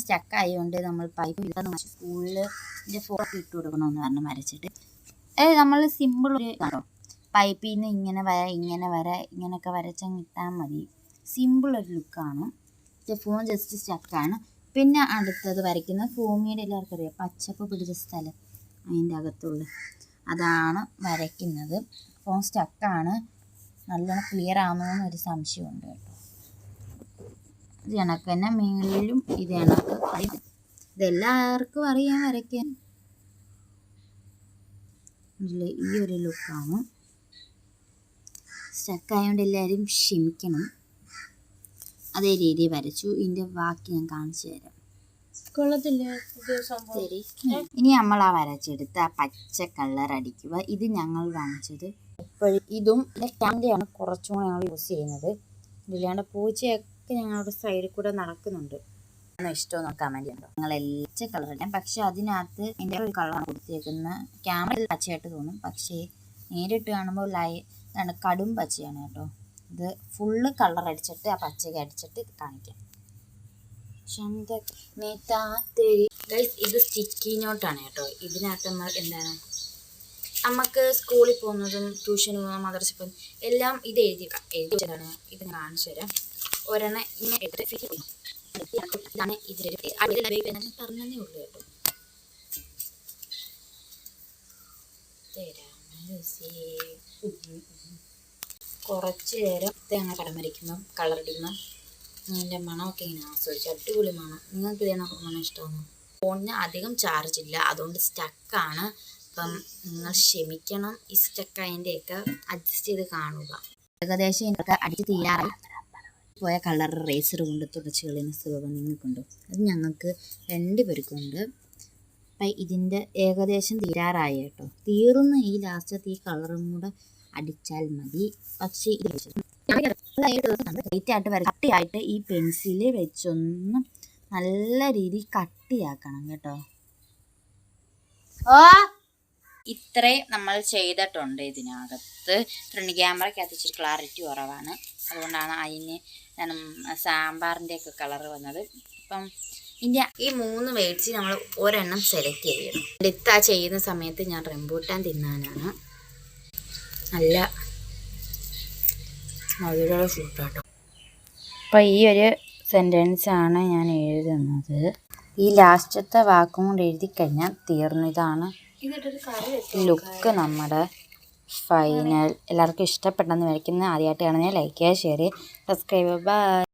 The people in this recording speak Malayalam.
സ്റ്റക്ക് ആയതുകൊണ്ട് നമ്മൾ പൈപ്പ് സ്കൂളിൽ ഫോട്ടോ ഇട്ട് കൊടുക്കണമെന്ന് പറഞ്ഞ് വരച്ചിട്ട് നമ്മൾ സിമ്പിൾ ഒരു ഇതാണോ പൈപ്പിൽ നിന്ന് ഇങ്ങനെ ഇങ്ങനെയൊക്കെ വരച്ചങ്ങ് ഇട്ടാൽ മതി. സിമ്പിൾ ഒരു ലുക്കാണ്. ഫോൺ ജസ്റ്റ് സ്റ്റക്കാണ്. പിന്നെ അടുത്തത് വരയ്ക്കുന്നത് ഭൂമിയുടെ എല്ലാവർക്കും അറിയാം പച്ചപ്പ് പിടിച്ച സ്ഥലം അതിൻ്റെ അകത്തുള്ള അതാണ് വരയ്ക്കുന്നത്. ഫോൺ സ്റ്റക്കാണ്. നല്ലോണം ക്ലിയർ ആവുന്നതെന്നൊരു സംശയമുണ്ട് കേട്ടോ. ഇത് കണക്ക് തന്നെ മേളിലും ഇത് കണക്ക് ഇതെല്ലാവർക്കും അറിയാൻ വരയ്ക്കാൻ. ഈ ഒരു ലുക്കാണ്. സ്റ്റക്കായതുകൊണ്ട് എല്ലാവരും ക്ഷമിക്കണം. അതേ രീതി വരച്ചു. ഇതിൻ്റെ ബാക്കി ഞാൻ കാണിച്ചു തരാം. ശരി, ഇനി നമ്മൾ ആ വരച്ചെടുത്ത് ആ പച്ച കളർ അടിക്കുക. ഇത് ഞങ്ങൾ വാങ്ങിച്ചത് എപ്പോഴും ഇതും ക്യാമറയാണ് കുറച്ചും കൂടെ ഞങ്ങൾ യൂസ് ചെയ്യുന്നത്. ഇല്ലാണ്ട് പൂച്ചയൊക്കെ ഞങ്ങളുടെ സൈഡിൽ കൂടെ നടക്കുന്നുണ്ട്. ഇഷ്ടമൊന്നും കമൻറ്റ് ചെയ്യണ്ടോ. ഞങ്ങൾ എല്ലാ കളർ അടിക്കാം. പക്ഷെ അതിനകത്ത് എൻ്റെ ഒരു കളറാണ് കൊടുത്തേക്കുന്ന. ക്യാമറയിൽ പച്ചയായിട്ട് തോന്നും, പക്ഷേ നേരിട്ട് കാണുമ്പോൾ കടും പച്ചയാണ് കേട്ടോ. ഇത് ഫുള്ള് കളർ അടിച്ചിട്ട് ആ പച്ചയ്ക്ക് അടിച്ചിട്ട് കാണിക്കാം. ഇത് സ്റ്റിക്കി നോട്ടാണ് കേട്ടോ. ഇതിനകത്ത് നമ്മൾ എന്താണ് നമുക്ക് സ്കൂളിൽ പോകുന്നതും ട്യൂഷന് പോകുന്നതും മദ്രസയിൽ പോകുന്നതും എല്ലാം ഇത് എഴുതി വെച്ചതാണ്. ഇത് ഞാൻ കാണിച്ചു തരാം. ഒരെണ്ണം ഇങ്ങനെ ഇതാണ് ഇതിലൊരു പറഞ്ഞതേ ഉള്ളൂ കേട്ടോ. കുറച്ച് നേരം തേങ്ങ കടം വരയ്ക്കുമ്പം കളറടിക്കുമ്പം അതിൻ്റെ മണമൊക്കെ ഇങ്ങനെ ആസ്വദിച്ചു. അടിപൊളി മണം. നിങ്ങൾക്ക് ഇതേ മണം ഇഷ്ടമാണോ? ഫോണിന് അധികം ചാർജ് ഇല്ല, അതുകൊണ്ട് സ്റ്റക്കാണ്. അപ്പം നിങ്ങൾ ക്ഷമിക്കണം. ഈ സ്റ്റക്കായതിൻ്റെയൊക്കെ അഡ്ജസ്റ്റ് ചെയ്ത് കാണുക. ഏകദേശം ഇതിനൊക്കെ അടിച്ച് തീരാറായി പോയ കളർ റേസർ കൊണ്ട് തുടച്ച് കളയുന്ന സുഖം നിങ്ങൾക്കുണ്ടോ? അത് ഞങ്ങൾക്ക് 2 പേർക്കുണ്ട്. അപ്പം ഇതിൻ്റെ ഏകദേശം തീരാറായി കേട്ടോ. തീർന്ന് ഈ ലാസ്റ്റത്തെ ഈ കളറും കൂടെ അടിച്ചാൽ മതി. പക്ഷേ ഇത് ലൈറ്റായിട്ട് കട്ടിയായിട്ട് ഈ പെൻസിൽ വെച്ചൊന്ന് നല്ല രീതിയിൽ കട്ടിയാക്കണം കേട്ടോ. ഇത്രേ നമ്മൾ ചെയ്തിട്ടുണ്ട്. ഇതിനകത്ത് ഫ്രണ്ട് ക്യാമറയ്ക്കകത്ത് ഇച്ചിരി ക്ലാരിറ്റി കുറവാണ്, അതുകൊണ്ടാണ് അതിന് സാമ്പാറിൻ്റെയൊക്കെ കളർ വന്നത്. അപ്പം ഇനി ഈ 3 വേഡ്സ് നമ്മൾ ഒരെണ്ണം സെലക്ട് ചെയ്യണം. അടുത്ത ചെയ്യുന്ന സമയത്ത് ഞാൻ റംബൂട്ടാൻ തിന്നാനാണ്. നല്ല മധുരമുള്ള ഫ്രൂട്ടാട്ടോ. അപ്പോൾ ഈ ഒരു സെൻറ്റൻസാണ് ഞാൻ എഴുതുന്നത്. ഈ ലാസ്റ്റത്തെ വാക്കും കൂടെ എഴുതി കഴിഞ്ഞാൽ തീർന്നു. ഇതാണ് ലുക്ക് നമ്മുടെ ഫൈനൽ. എല്ലാവർക്കും ഇഷ്ടപ്പെട്ടെന്ന് വിചാരിക്കുന്നു. ആദ്യമായിട്ട് കാണുന്നത് ലൈക്ക് ചെയ്യുക, ഷെയർ ചെയ്യുക, സബ്സ്ക്രൈബ്. ബൈ.